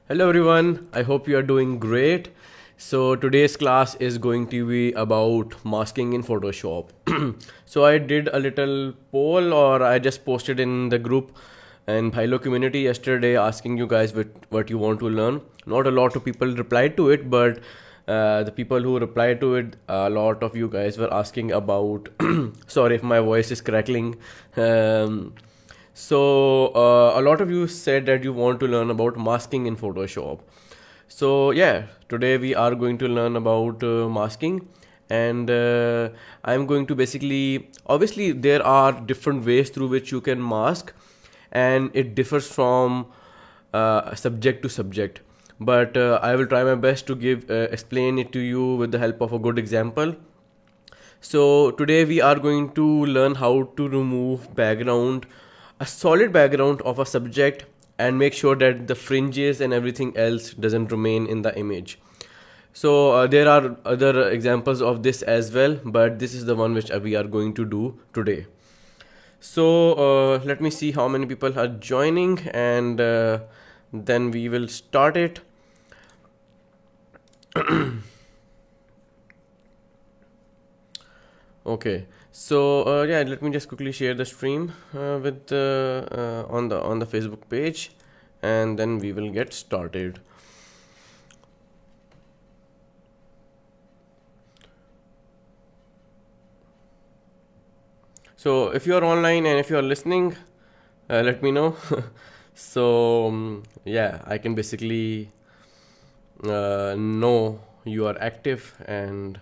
Hello everyone, I hope you are doing great. So today's class is going to be about masking in Photoshop. So I did a little poll or I just posted in the group and Hilo community yesterday asking you guys what you want to learn. Not a lot of people replied to it, but the people who replied to it, a lot of you guys were asking about. Sorry if my voice is crackling. Um, a lot of you said that you want to learn about masking in Photoshop. So yeah, today we are going to learn about masking, and I'm going to basically, obviously there are different ways through which you can mask, and it differs from subject to subject. But I will try my best to give explain it to you with the help of a good example. So today we are going to learn how to remove background, a solid background of a subject, and make sure that the fringes and everything else doesn't remain in the image. So there are other examples of this as well, but this is the one which we are going to do today. So let me see how many people are joining, and then we will start it. Okay, so yeah, let me just quickly share the stream with on the Facebook page, and then we will get started. So if you are online and if you are listening, let me know. So yeah, I can basically know you are active, and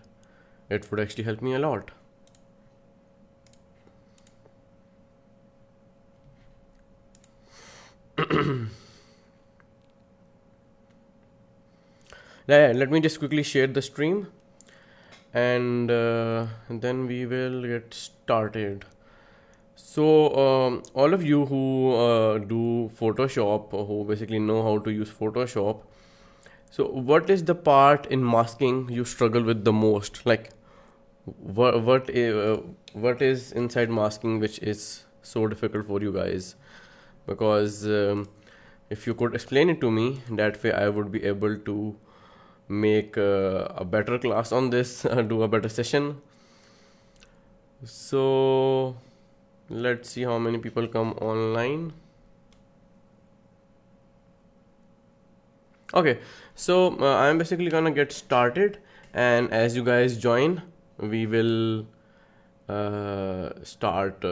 it would actually help me a lot. Yeah, let me just quickly share the stream, and then we will get started. So all of you who do Photoshop, who basically know how to use Photoshop, so what is the part in masking you struggle with the most? Like what is inside masking which is so difficult for you guys? Because if you could explain it to me, that way I would be able to make a better class on this, do a better session. So let's see how many people come online. Okay, so I'm basically gonna get started, and as you guys join, we will start.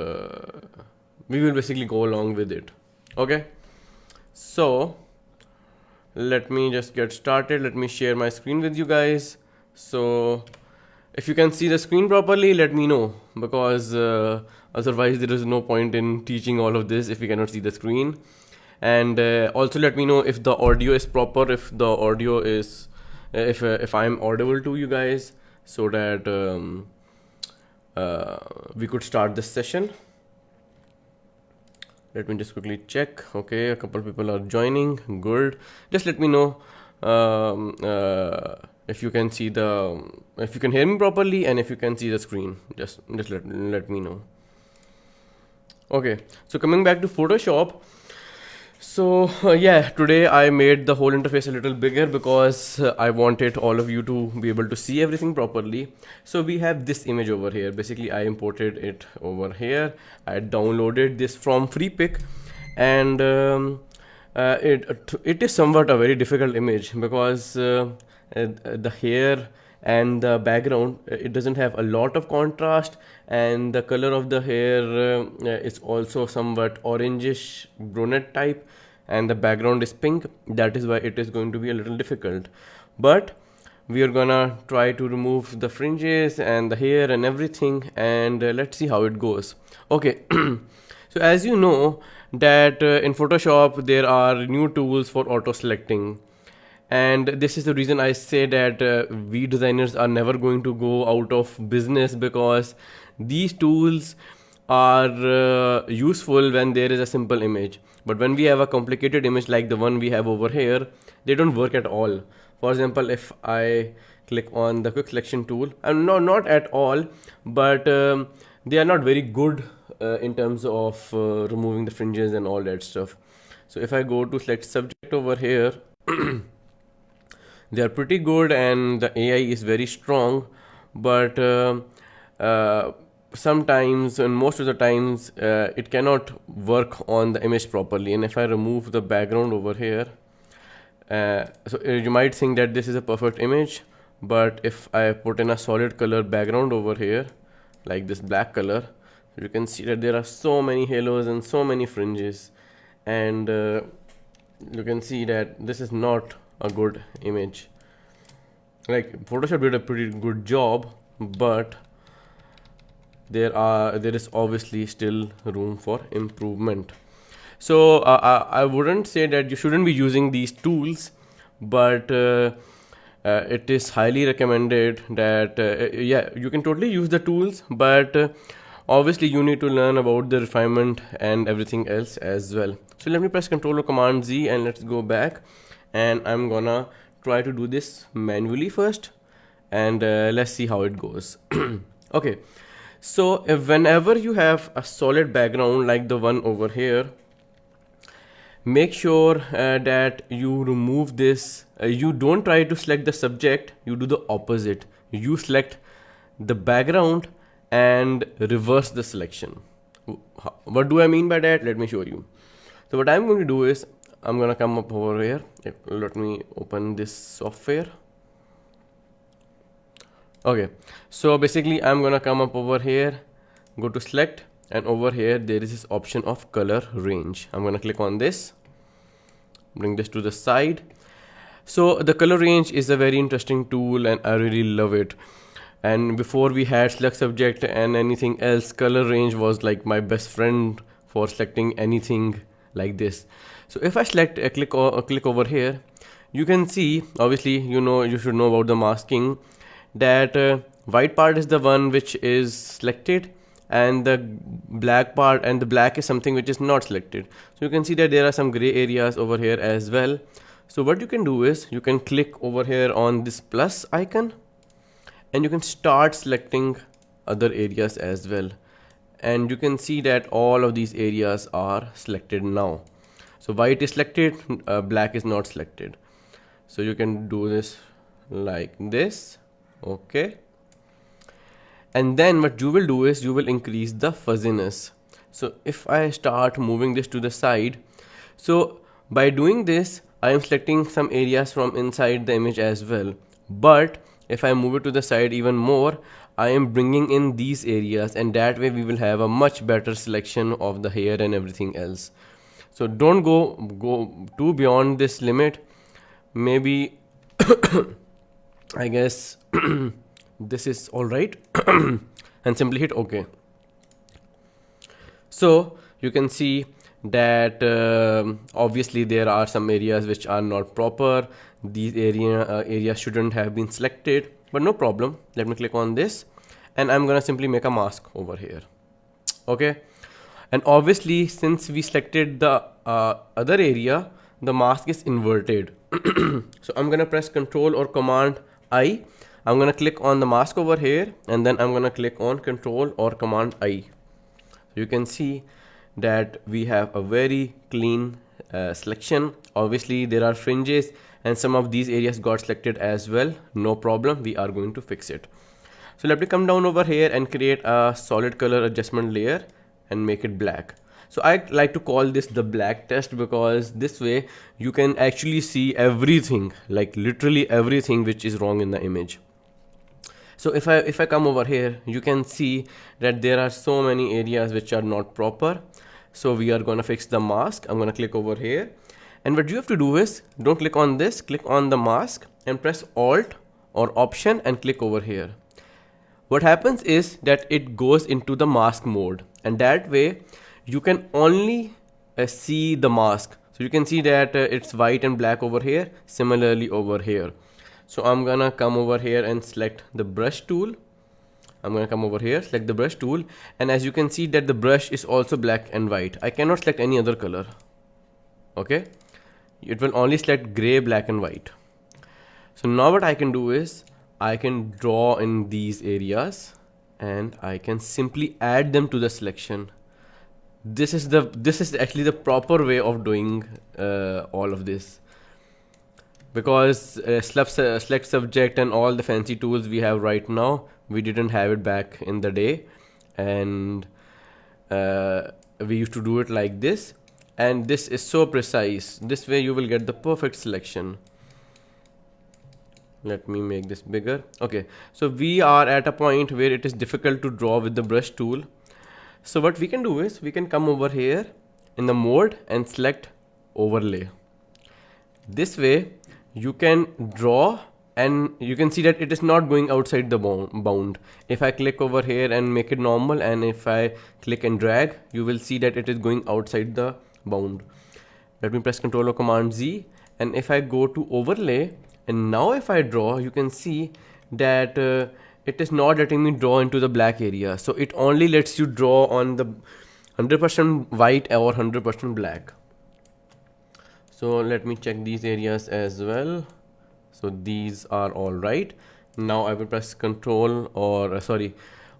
We will basically go along with it. Okay, so let me just get started. Let me share my screen with you guys. So if you can see the screen properly, let me know, because otherwise there is no point in teaching all of this if you cannot see the screen. And also let me know if the audio is proper, if the audio is if I'm audible to you guys, so that we could start this session. Let me just quickly check. Okay, a couple people are joining. Good. Just let me know if you can see if you can hear me properly, and if you can see the screen. Just let me know. Okay, so coming back to Photoshop. So yeah, today I made the whole interface a little bigger because I wanted all of you to be able to see everything properly. So we have this image over here. Basically I imported it over here. I downloaded this from FreePic, and it is somewhat a very difficult image because the hair and the background, it doesn't have a lot of contrast, and the color of the hair is also somewhat orangish brunette type, and the background is pink. That is why it is going to be a little difficult, but we are gonna try to remove the fringes and the hair and everything, and let's see how it goes. Okay. So as you know that in Photoshop there are new tools for auto selecting, and this is the reason I say that we designers are never going to go out of business, because these tools are useful when there is a simple image, but when we have a complicated image like the one we have over here, they don't work at all. For example, if I click on the quick selection tool, and no, not at all, but they are not very good in terms of removing the fringes and all that stuff. So if I go to select subject over here, They are pretty good and the AI is very strong, but uh, sometimes and most of the times it cannot work on the image properly. And if I remove the background over here, you might think that this is a perfect image, but if I put in a solid color background over here, like this black color, you can see that there are so many halos and so many fringes, and you can see that this is not a good image. Like Photoshop did a pretty good job, but there is obviously still room for improvement. So I wouldn't say that you shouldn't be using these tools, but it is highly recommended that yeah, you can totally use the tools, but obviously you need to learn about the refinement and everything else as well. So let me press Ctrl or Command Z and let's go back, and I'm gonna try to do this manually first, and let's see how it goes. Okay, so whenever you have a solid background like the one over here, make sure that you remove this. You don't try to select the subject, you do the opposite. You select the background and reverse the selection. What do I mean by that? Let me show you. So what I'm going to do is I'm going to come up over here. Let me open this software. Okay, so basically I'm going to come up over here, go to select, and over here there is this option of color range. I'm going to click on this, bring this to the side. So the color range is a very interesting tool and I really love it. And before we had select subject and anything else, color range was like my best friend for selecting anything like this. So if I select a click over here, you can see, obviously you should know about the masking, that white part is the one which is selected, and the black part, and the black is something which is not selected. So you can see that there are some gray areas over here as well. So what you can do is you can click over here on this plus icon, and you can start selecting other areas as well, and you can see that all of these areas are selected now. So white is selected, black is not selected. So you can do this like this. Okay, and then what you will do is you will increase the fuzziness. So if I start moving this to the side, so by doing this I am selecting some areas from inside the image as well, but if I move it to the side even more, I am bringing in these areas, and that way we will have a much better selection of the hair and everything else. So don't go too beyond this limit. Maybe I guess this is all right. And simply hit OK. So you can see that obviously there are some areas which are not proper. These areas shouldn't have been selected, but no problem. Let me click on this, and I'm gonna simply make a mask over here. Okay, and obviously since we selected the other area, the mask is inverted. So I'm gonna press Ctrl or Command I. I'm gonna click on the mask over here, and then I'm gonna click on Ctrl or Command I. You can see that we have a very clean selection. Obviously there are fringes and some of these areas got selected as well. No problem, we are going to fix it. So let me come down over here and create a solid color adjustment layer and make it black. So I like to call this the black test, because this way you can actually see everything, like literally everything which is wrong in the image. So if I come over here, you can see that there are so many areas which are not proper. So we are gonna fix the mask. I'm gonna click over here, and what you have to do is don't click on this, click on the mask and press Alt or Option and click over here. What happens is that it goes into the mask mode, and that way you can only see the mask. So you can see that it's white and black over here, similarly over here. So I'm gonna come over here and select the brush tool. I'm gonna come over here, select the brush tool, and as you can see that the brush is also black and white. I cannot select any other color. Okay, it will only select gray, black and white. So now what I can do is I can draw in these areas and I can simply add them to the selection. This is actually the proper way of doing all of this. because select subject and all the fancy tools we have right now, we didn't have it back in the day, and we used to do it like this, and this is so precise. This way you will get the perfect selection. Let me make this bigger. Okay, so we are at a point where it is difficult to draw with the brush tool. So what we can do is we can come over here in the mode and select overlay. This way you can draw and you can see that it is not going outside the bound. If I click over here and make it normal, and if I click and drag, you will see that it is going outside the bound. Let me press Ctrl or Command Z, and if I go to overlay, and now if I draw, you can see that it is not letting me draw into the black area. So it only lets you draw on the 100% white or 100% black. So let me check these areas as well. So these are all right. Now I will press Control or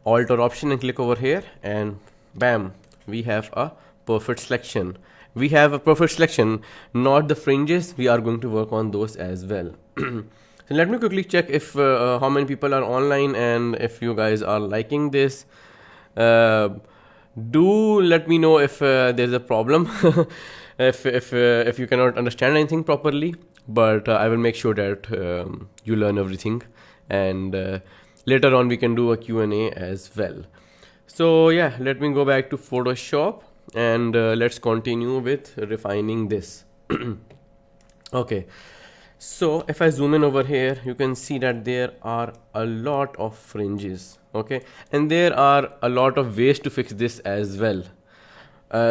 Alt or Option and click over here, and bam, we have a perfect selection. We have a perfect selection, not the fringes. We are going to work on those as well. So let me quickly check if how many people are online, and if you guys are liking this. Do let me know if there's a problem, if you cannot understand anything properly. But I will make sure that you learn everything, and later on we can do a Q&A as well. So yeah, let me go back to Photoshop, and let's continue with refining this. Okay, so if I zoom in over here, you can see that there are a lot of fringes. Okay, and there are a lot of ways to fix this as well.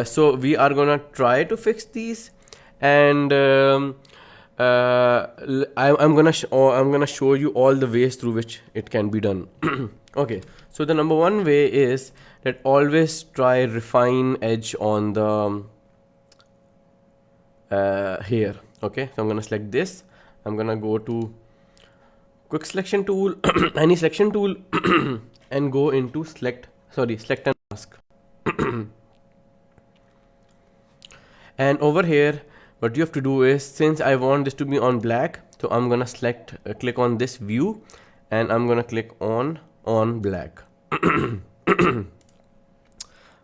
So we are gonna try to fix these, and I'm gonna show you all the ways through which it can be done. Okay, so the number one way is that always try refine edge on the here. Okay, so I'm gonna select this. I'm gonna go to quick selection tool, any selection tool, and go into select and mask. And over here, what you have to do is, since I want this to be on black, so I'm gonna select click on this view, and I'm gonna click on black.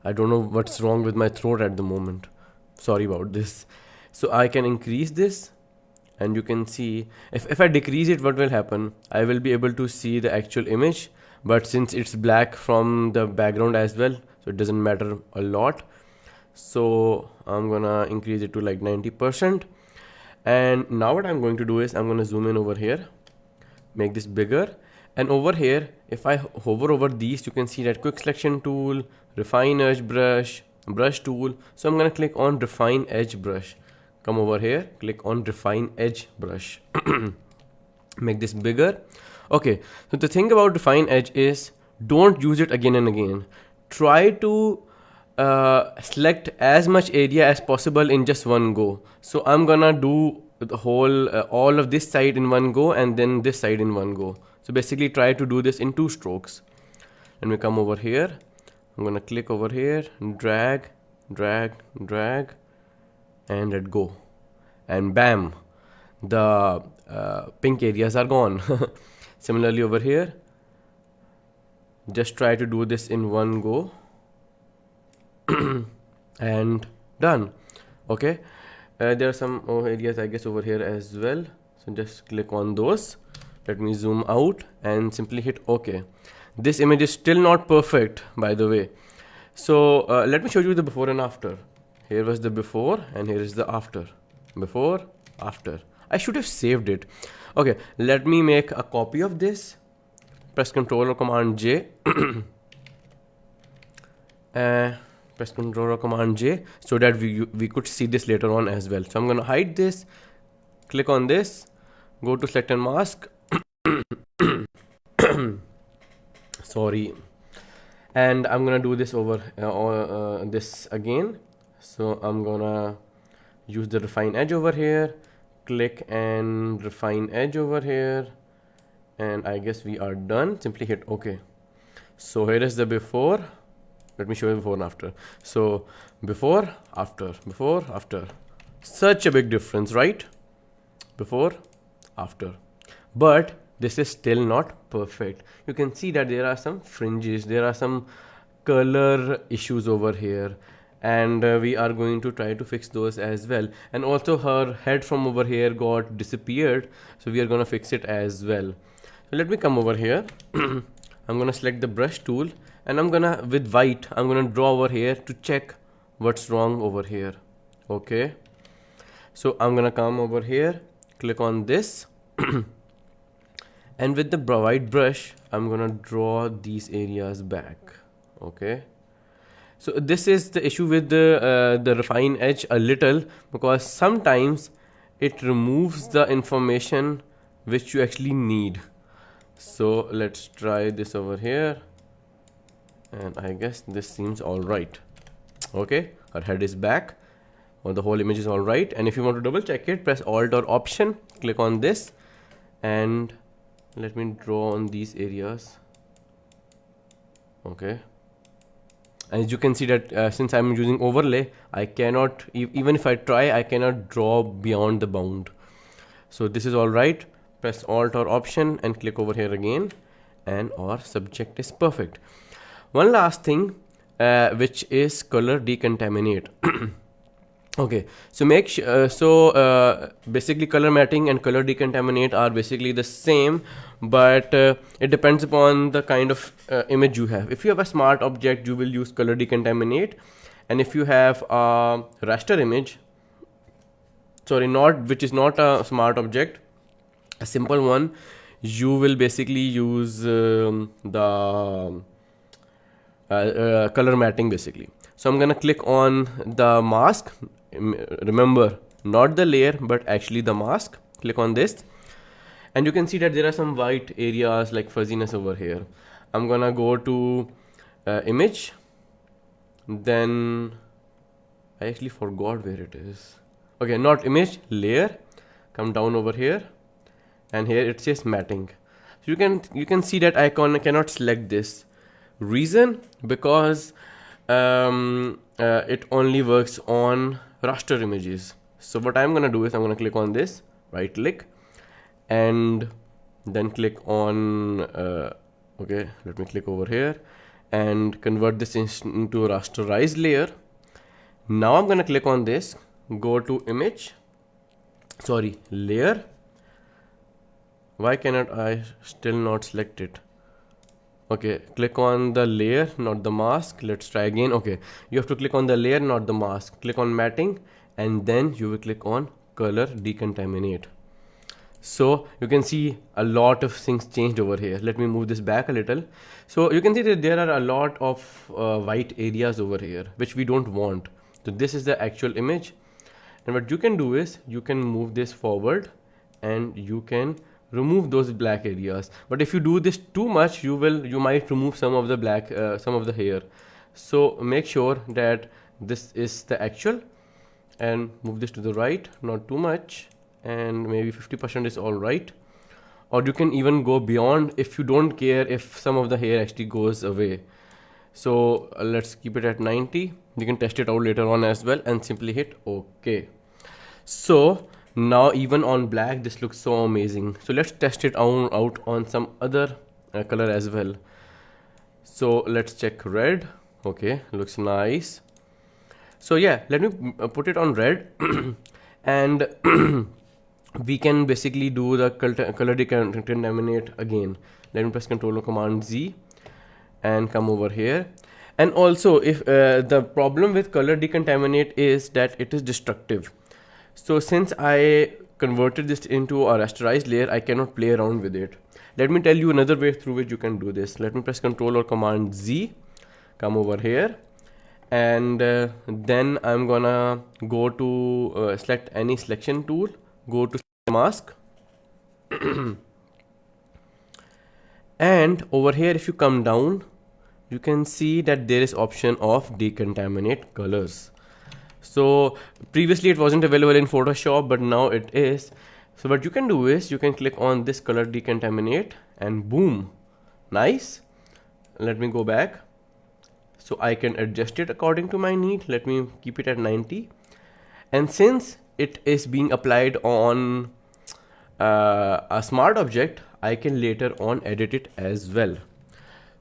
I don't know what's wrong with my throat at the moment, sorry about this. So I can increase this, and you can see if I decrease it, what will happen, I will be able to see the actual image, but since it's black from the background as well, so it doesn't matter a lot. So I'm gonna increase it to like 90%. And now what I'm going to do is I'm gonna zoom in over here, make this bigger, and over here if I hover over these, you can see that quick selection tool, refine edge brush tool. So I'm gonna click on refine edge brush, come over here, click on refine edge brush. Make this bigger. Okay, so the thing about refine edge is, don't use it again and again. Try to select as much area as possible in just one go. So I'm gonna do the whole all of this side in one go, and then this side in one go. So basically try to do this in 2 strokes. And we come over here, I'm gonna click over here, drag, and let go, and bam, the pink areas are gone. Similarly over here, just try to do this in one go. And done. Okay, there are some areas I guess over here as well, so just click on those. Let me zoom out and simply hit OK. This image is still not perfect, by the way. So let me show you the before and after. Here was the before, and here is the after. Before, after. I should have saved it. Okay, let me make a copy of this. Press Ctrl or Command J. Press Ctrl or Command J so that we could see this later on as well. So I'm going to hide this, click on this, go to select and mask. Sorry. And I'm going to do this over this again. So I'm going to use the refine edge over here, click and refine edge over here, and I guess we are done. Simply hit OK. So here is the before. Let me show you before and after. So before, after, before, after. Such a big difference, right? Before, after. But this is still not perfect. You can see that there are some fringes, there are some color issues over here, and we are going to try to fix those as well. And also her head from over here got disappeared, so we are gonna fix it as well. So let me come over here. I'm gonna select the brush tool, and I'm gonna, with white, I'm gonna draw over here to check what's wrong over here. Okay, so I'm gonna come over here, click on this, and with the white brush I'm gonna draw these areas back. Okay, so this is the issue with the refine edge a little, because sometimes it removes the information which you actually need. So let's try this over here, and I guess this seems all right. Okay, our head is back, or the whole image is all right. And if you want to double check it, press Alt or Option, click on this, and let me draw on these areas. Okay, as you can see that since I'm using overlay, I cannot, even if I try, I cannot draw beyond the bound. So this is all right. Press Alt or Option and click over here again, and our subject is perfect. One last thing, which is color decontaminate. Okay, so basically color matting and color decontaminate are basically the same, but it depends upon the kind of image you have. If you have a smart object, you will use color decontaminate, and if you have a raster image, which is not a smart object, a simple one, you will basically use the color matting basically. So I'm gonna click on the mask. Remember, not the layer, but actually the mask. Click on this, and you can see that there are some white areas like fuzziness over here. I'm gonna go to image, then I actually forgot where it is. Okay, not image, layer. Come down over here, and here it says matting. So you can see that I cannot select this. Reason, because it only works on raster images. So what I'm gonna do is I'm gonna click on this, right click, and then click on okay, let me click over here and convert this into a rasterized layer. Now I'm gonna click on this, go to layer. Why cannot I still not select it? Okay, click on the layer, not the mask. Let's try again. Okay, you have to click on the layer, not the mask. Click on matting, and then you will click on color decontaminate. So you can see a lot of things changed over here. Let me move this back a little. So you can see that there are a lot of white areas over here which we don't want. So this is the actual image, and what you can do is you can move this forward, and you can remove those black areas. But if you do this too much, you might remove some of the black, some of the hair. So make sure that this is the actual, and move this to the right, not too much, and maybe 50% is all right. Or you can even go beyond if you don't care if some of the hair actually goes away. So let's keep it at 90. You can test it out later on as well, and simply hit OK. So now even on black this looks so amazing. So let's test it out on some other color as well. So let's check red. Okay, looks nice. So yeah, let me put it on red and we can basically do the color decontaminate again. Let me press Ctrl or Command Z and come over here. And also, if the problem with color decontaminate is that it is destructive. So since I converted this into a rasterized layer, I cannot play around with it. Let me tell you another way through which you can do this. Let me press Ctrl or Command Z, come over here, and then I'm gonna go to select any selection tool, go to mask, and over here if you come down, you can see that there is option of decontaminate colors. So previously it wasn't available in Photoshop, but now it is. So what you can do is you can click on this color decontaminate, and boom, nice. Let me go back so I can adjust it according to my need. Let me keep it at 90. And since it is being applied on a smart object, I can later on edit it as well.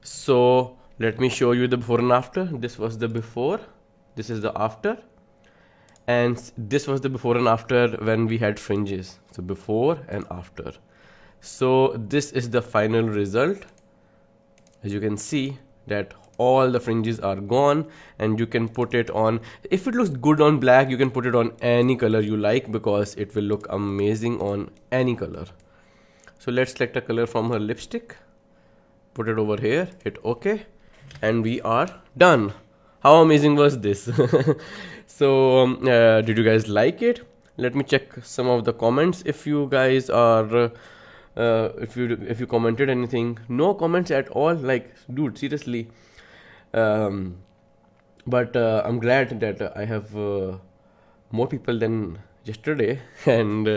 So let me show you the before and after. This was the before, this is the after, and this was the before and after when we had fringes. So before and after. So this is the final result. As you can see that all the fringes are gone, and you can put it on. If it looks good on black, you can put it on any color you like, because it will look amazing on any color. So let's select a color from her lipstick, put it over here, hit OK, and we are done. How amazing was this? So did you guys like it? Let me check some of the comments. If you guys are if you commented anything. No comments at all, like, dude, seriously. But I'm glad that I have more people than yesterday, and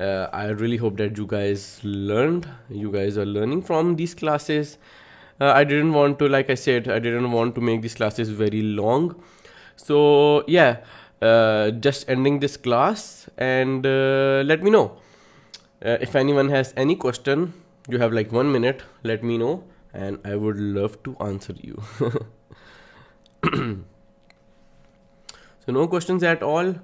I really hope that you guys are learning from these classes. I didn't want to, like I said, I didn't want to make these classes very long. So yeah, just ending this class, and let me know if anyone has any question. You have like 1 minute, let me know, and I would love to answer you. So no questions at all.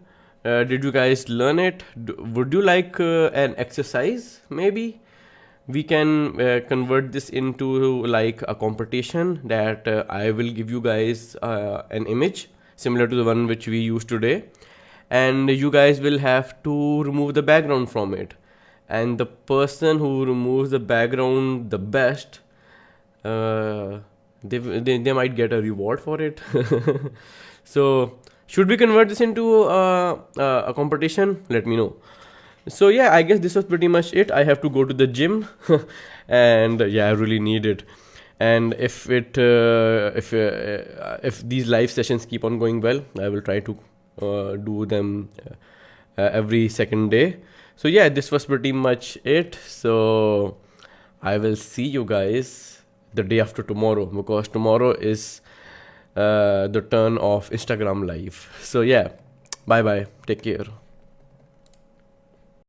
Did you guys learn it? Would you like an exercise? Maybe we can convert this into like a competition, that I will give you guys an image similar to the one which we used today, and you guys will have to remove the background from it, and the person who removes the background the best, they might get a reward for it. So should we convert this into a competition? Let me know. So yeah, I guess this was pretty much it. I have to go to the gym, and yeah, I really need it. And if these live sessions keep on going well, I will try to do them every second day. So yeah, this was pretty much it. So I will see you guys the day after tomorrow, because tomorrow is the turn of Instagram live. So yeah, bye bye, take care.